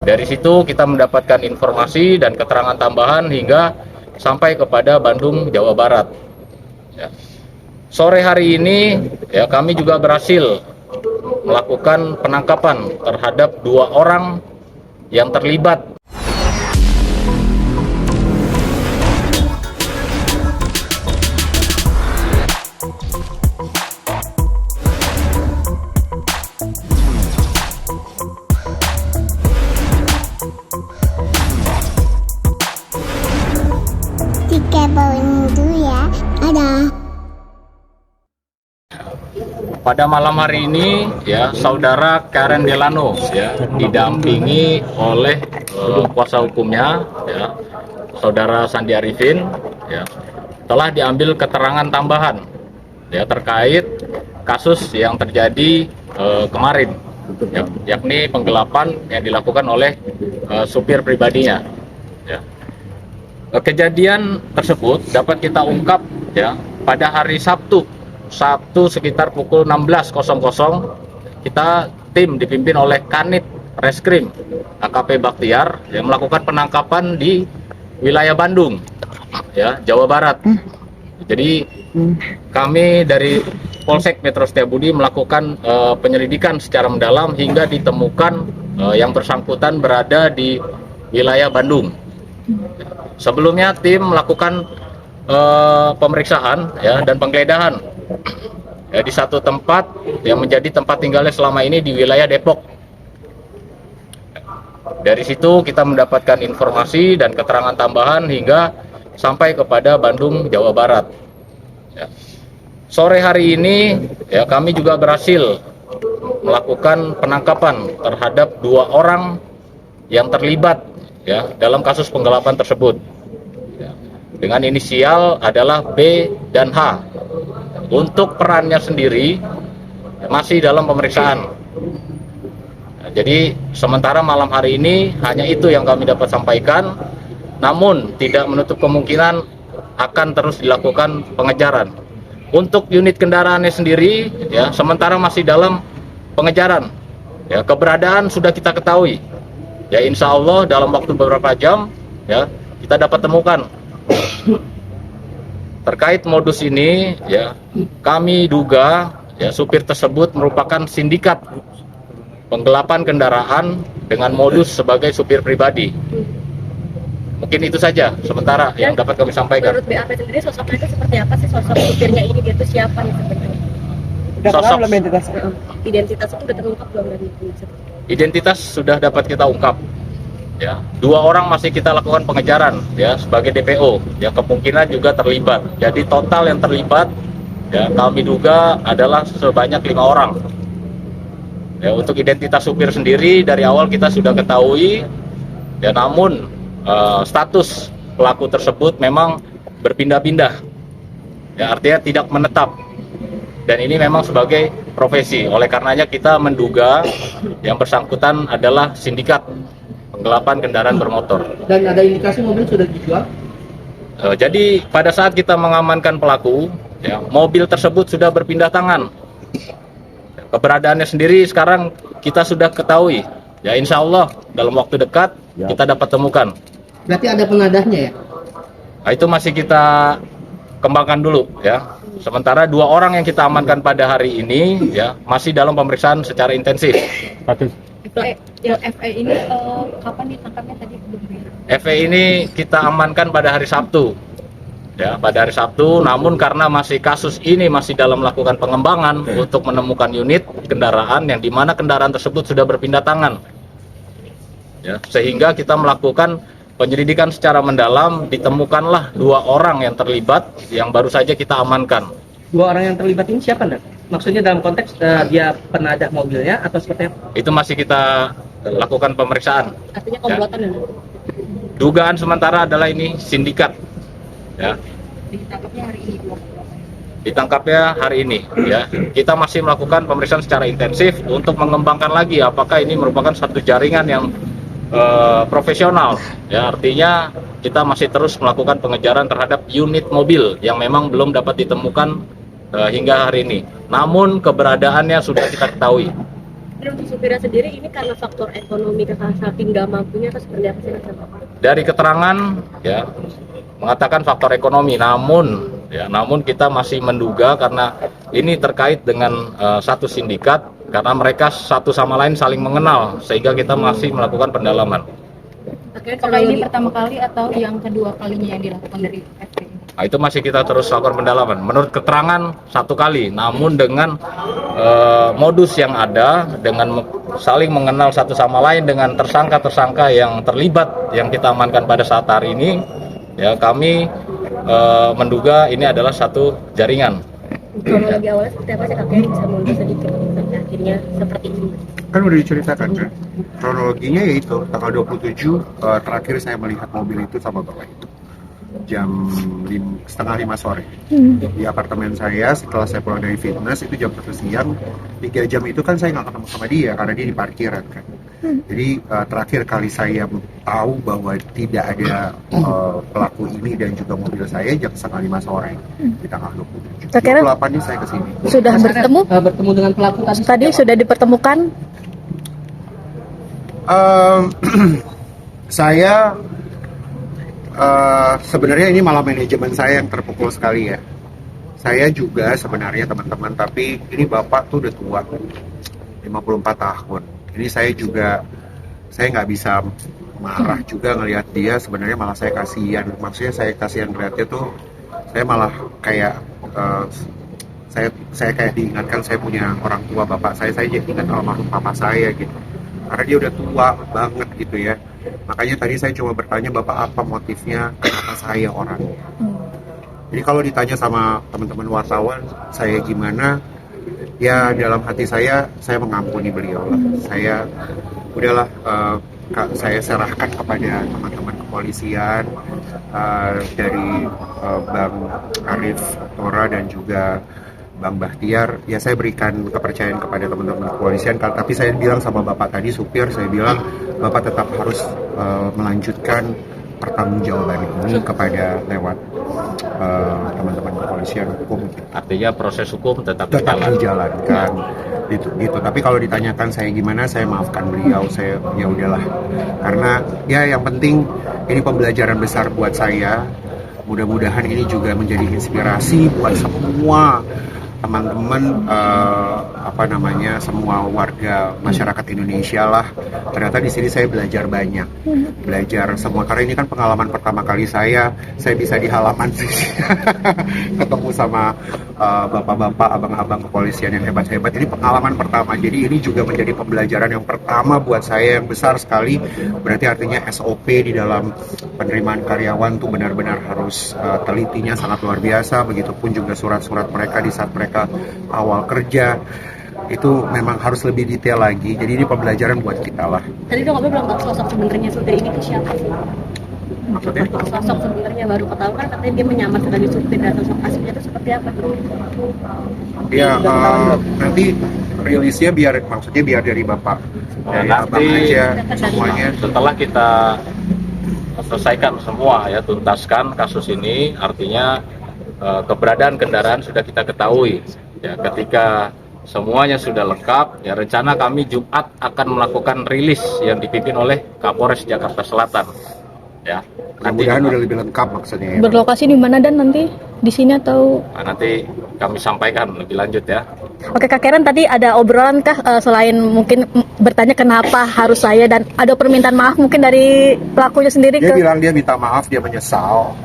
Dari situ kita mendapatkan informasi dan keterangan tambahan hingga sampai kepada Bandung, Jawa Barat. Ya. Sore hari ini ya kami juga berhasil melakukan penangkapan terhadap 2 orang yang terlibat. Tiga bawang itu ya ada. Pada malam hari ini ya saudara Karen Delano ya didampingi oleh kuasa hukumnya ya saudara Sandi Arifin ya telah diambil keterangan tambahan ya terkait kasus yang terjadi kemarin ya, yakni penggelapan yang dilakukan oleh supir pribadinya ya. Kejadian tersebut dapat kita ungkap ya pada hari Sabtu sekitar pukul 16.00 kita tim dipimpin oleh Kanit Reskrim AKP Baktiar yang melakukan penangkapan di wilayah Bandung ya Jawa Barat. Jadi kami dari Polsek Metro Setiabudi melakukan penyelidikan secara mendalam hingga ditemukan yang bersangkutan berada di wilayah Bandung. Sebelumnya tim melakukan pemeriksaan ya dan penggeledahan ya, di satu tempat yang menjadi tempat tinggalnya selama ini di wilayah Depok. Dari situ kita mendapatkan informasi dan keterangan tambahan hingga sampai kepada Bandung, Jawa Barat. Ya. Sore hari ini ya kami juga berhasil melakukan penangkapan terhadap 2 orang yang terlibat ya dalam kasus penggelapan tersebut ya, dengan inisial adalah B dan H. Untuk perannya sendiri masih dalam pemeriksaan. Nah, jadi sementara malam hari ini hanya itu yang kami dapat sampaikan, namun tidak menutup kemungkinan akan terus dilakukan pengejaran. Untuk unit kendaraannya sendiri ya sementara masih dalam pengejaran ya, keberadaan sudah kita ketahui ya, insya Allah dalam waktu beberapa jam ya kita dapat temukan. Terkait modus ini ya kami duga ya supir tersebut merupakan sindikat penggelapan kendaraan dengan modus sebagai supir pribadi. Mungkin itu saja sementara yang dapat kami sampaikan. Menurut BAP sendiri sosoknya itu seperti apa sih, sosok supirnya ini, dia itu siapa nih sebenarnya? Sosok Identitas itu udah terungkap belum dari itu? Identitas sudah dapat kita ungkap ya. 2 orang masih kita lakukan pengejaran ya sebagai DPO yang kemungkinan juga terlibat. Jadi total yang terlibat ya kami duga adalah sebanyak 5 orang ya. Untuk identitas supir sendiri dari awal kita sudah ketahui ya, namun status pelaku tersebut memang berpindah-pindah ya, artinya tidak menetap. Dan ini memang sebagai profesi, oleh karenanya kita menduga yang bersangkutan adalah sindikat penggelapan kendaraan bermotor. Dan ada indikasi mobil sudah dijual? Jadi pada saat kita mengamankan pelaku, ya, mobil tersebut sudah berpindah tangan. Keberadaannya sendiri sekarang kita sudah ketahui. Ya insya Allah dalam waktu dekat kita dapat temukan. Berarti ada penadahnya ya? Nah, itu masih kita kembangkan dulu ya. Sementara 2 orang yang kita amankan pada hari ini ya masih dalam pemeriksaan secara intensif. Yang FE ini kapan ditangkapnya tadi? FE ini kita amankan pada hari Sabtu. Ya, pada hari Sabtu, namun karena masih kasus ini masih dalam melakukan pengembangan untuk menemukan unit kendaraan yang dimana kendaraan tersebut sudah berpindah tangan. Ya, sehingga kita melakukan penyelidikan secara mendalam, ditemukanlah 2 orang yang terlibat yang baru saja kita amankan. 2 orang yang terlibat ini siapa, Ndak? Maksudnya dalam konteks dia penadah mobilnya atau seperti apa? Itu masih kita lakukan pemeriksaan. Artinya komplotan ya? Dugaan sementara adalah ini sindikat. Ya. Ditangkapnya hari ini. Ditangkapnya hari ini ya. Kita masih melakukan pemeriksaan secara intensif untuk mengembangkan lagi apakah ini merupakan satu jaringan yang profesional ya, artinya kita masih terus melakukan pengejaran terhadap unit mobil yang memang belum dapat ditemukan hingga hari ini, namun keberadaannya sudah kita ketahui Dan untuk supirnya sendiri ini karena faktor ekonomi saking nggak mampunya atau seperti apa sih Mas? Dari keterangan ya mengatakan faktor ekonomi, namun kita masih menduga karena ini terkait dengan satu sindikat karena mereka satu sama lain saling mengenal sehingga kita masih melakukan pendalaman. Apakah ini pertama kali atau yang kedua kalinya yang dilakukan dari FPI? Nah, itu masih kita terus lakukan pendalaman. Menurut keterangan satu kali, namun dengan modus yang ada, dengan saling mengenal satu sama lain dengan tersangka-tersangka yang terlibat yang kita amankan pada saat hari ini, ya kami menduga ini adalah satu jaringan. Kronologi awalnya seperti apa sih kakek bisa mundur sedikit sampai akhirnya seperti ini? Kan udah diceritakan kan, kronologinya yaitu tanggal 27 terakhir saya melihat mobil itu sama bapak itu jam 4:30 sore di apartemen saya. Setelah saya pulang dari fitness itu jam 1 siang, 3 jam itu kan saya nggak ketemu sama dia karena dia di parkiran kan. Jadi terakhir kali saya tahu bahwa tidak ada pelaku ini dan juga mobil saya jam 4:30 sore di tanggal 27. 28 ini saya kesini. Sudah bertemu? Bertemu dengan pelaku Tadi sudah dipertemukan? Saya sebenarnya ini malah manajemen saya yang terpukul sekali ya. Saya juga sebenarnya teman-teman, tapi ini bapak tuh udah tua, 54 tahun. Ini saya nggak bisa marah juga ngelihat dia. Sebenarnya malah saya kasihan. Maksudnya saya kasihan ngeliatnya tuh, saya malah kayak saya kayak diingatkan saya punya orang tua bapak saya jadi ingat almarhum papa saya gitu. Karena dia udah tua banget gitu ya. Makanya tadi saya coba bertanya bapak apa motifnya, kenapa saya orangnya. Jadi kalau ditanya sama teman-teman wartawan saya gimana, ya dalam hati saya mengampuni beliau lah. Saya udahlah, saya serahkan kepada teman-teman kepolisian dari Bang Arif Tora dan juga Bang Bahtiar. Ya saya berikan kepercayaan kepada teman-teman kepolisian, tapi saya bilang sama bapak tadi supir, saya bilang bapak tetap harus melanjutkan pertanggungjawaban ini kepada lewat teman-teman kepolisian hukum. Artinya proses hukum tetap dijalankan gitu. Tapi kalau ditanyakan saya gimana, saya maafkan beliau. Saya ya udahlah, karena ya yang penting ini pembelajaran besar buat saya. Mudah-mudahan ini juga menjadi inspirasi buat semua teman-teman semua warga masyarakat Indonesia lah. Ternyata di sini saya belajar banyak, belajar semua karena ini kan pengalaman pertama kali saya bisa di halaman sih ketemu sama bapak-bapak, abang-abang kepolisian yang hebat-hebat. Ini pengalaman pertama, jadi ini juga menjadi pembelajaran yang pertama buat saya yang besar sekali. Berarti artinya SOP di dalam penerimaan karyawan tuh benar-benar harus telitinya sangat luar biasa. Begitupun juga surat-surat mereka di saat mereka awal kerja itu memang harus lebih detail lagi. Jadi ini pembelajaran buat kita lah. Tadi dong bilang sosok sebenarnya supir ini itu siapa sih? Maksudnya? Sosok sebenarnya baru ketahuan kan katanya dia menyamar sebagai supir dan sosok aslinya itu seperti apa? Ya nanti rilisnya biar dari bapak, dari abang aja semuanya. Setelah kita selesaikan semua ya, tuntaskan kasus ini, artinya keberadaan kendaraan sudah kita ketahui ya. Ketika semuanya sudah lengkap ya, rencana kami Jumat akan melakukan rilis yang dipimpin oleh Kapolres Jakarta Selatan ya. Mudah-mudahan udah lebih lengkap maksudnya ya. Berlokasi di mana dan nanti di sini atau? Nanti kami sampaikan lebih lanjut ya. Oke Kak Karen, tadi ada obrolan kah selain mungkin bertanya kenapa harus saya, dan ada permintaan maaf mungkin dari pelakunya sendiri? Dia bilang dia minta maaf, dia menyesal.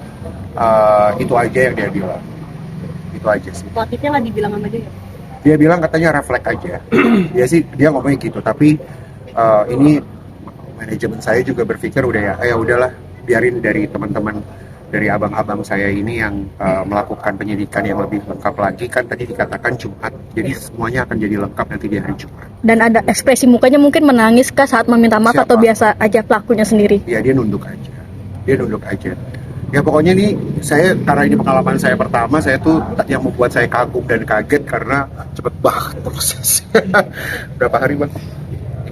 Itu aja yang dia bilang. Itu aja sih. Motifnya nggak dibilang sama dia? Dia bilang katanya refleks aja. dia ngomongnya gitu, tapi ini manajemen saya juga berpikir udah ya udahlah, biarin dari teman-teman, dari abang-abang saya ini yang melakukan penyidikan yang lebih lengkap lagi. Kan tadi dikatakan Jumat, jadi semuanya akan jadi lengkap nanti di hari Jumat. Dan ada ekspresi mukanya mungkin menangis kah saat meminta maaf? Siapa? Atau biasa aja pelakunya sendiri? Ya dia nunduk aja. Ya pokoknya nih, karena ini pengalaman saya pertama, saya tuh yang membuat saya kagum dan kaget karena cepet banget prosesnya. Berapa hari Bang?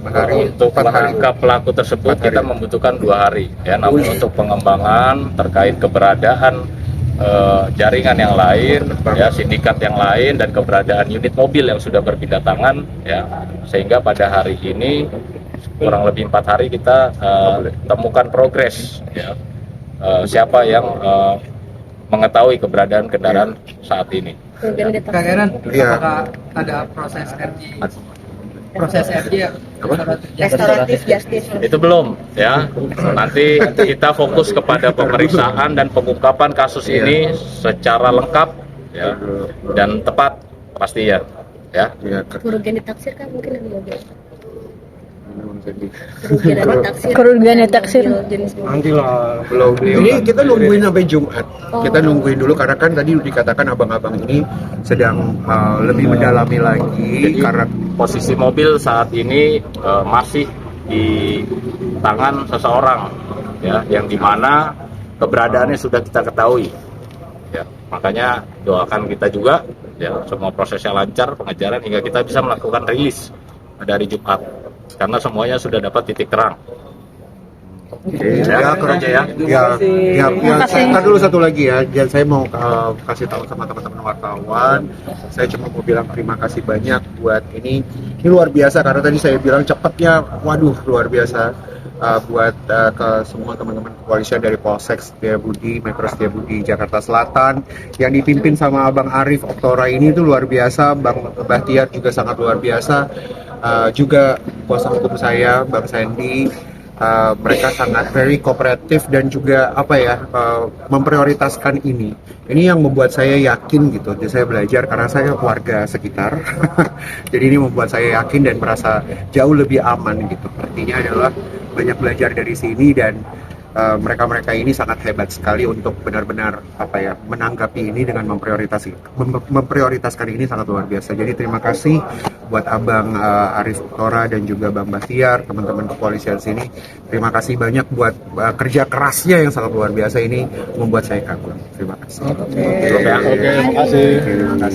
5 hari. Untuk menangkap pelaku tersebut kita membutuhkan 2 hari ya. Namun untuk pengembangan terkait keberadaan jaringan yang lain, ya, sindikat yang lain, dan keberadaan unit mobil yang sudah berpindah tangan, ya, sehingga pada hari ini kurang lebih 4 hari kita temukan progres, ya, siapa yang mengetahui keberadaan kendaraan saat ini. Kak Heran, Iya. apakah ada proses RJ? Proses RJ Restoratif justice. Itu belum, ya. Nanti kita fokus kepada pemeriksaan dan pengungkapan kasus ini secara lengkap, ya, dan tepat pasti, ya. Ya, Kerugian ditaksirkan mungkin ada mobil. Kerugian ditaksir. Kerugian ditaksir. Jenis mobil. Nanti lah. belum. Ini kita nungguin sampai Jumat. Kita nungguin dulu karena kan tadi dikatakan abang-abang ini sedang lebih mendalami lagi Jadi, karena posisi mobil saat ini masih di tangan seseorang, ya, yang dimana keberadaannya sudah kita ketahui, ya. Makanya doakan kita juga, ya, semua prosesnya lancar, pengejaran hingga kita bisa melakukan rilis pada hari Jumat, karena semuanya sudah dapat titik terang. ya, itu aja, ya. saya ntar dulu satu lagi ya. Dan saya mau kasih tahu sama teman-teman wartawan. Saya cuma mau bilang terima kasih banyak buat ini. Ini luar biasa karena tadi saya bilang cepatnya, waduh luar biasa. Buat ke semua teman-teman kepolisian dari Polsek Setiabudi, Metro Setiabudi Jakarta Selatan yang dipimpin sama Abang Arif Oktora ini itu luar biasa. Bang Bahtiar juga sangat luar biasa. Juga kuasa hukum saya, Bang Sandy. Mereka sangat very kooperatif dan juga memprioritaskan ini. Ini yang membuat saya yakin gitu. Jadi saya belajar karena saya warga sekitar. Jadi ini membuat saya yakin dan merasa jauh lebih aman gitu. Artinya adalah banyak belajar dari sini dan mereka-mereka ini sangat hebat sekali untuk benar-benar menanggapi ini dengan memprioritaskan ini sangat luar biasa. Jadi terima kasih buat Abang Arif Oktora dan juga Bang Bahtiar, teman-teman kepolisian sini. Terima kasih banyak buat kerja kerasnya yang sangat luar biasa ini membuat saya kagum. Terima kasih. Oke, makasih. Terima kasih.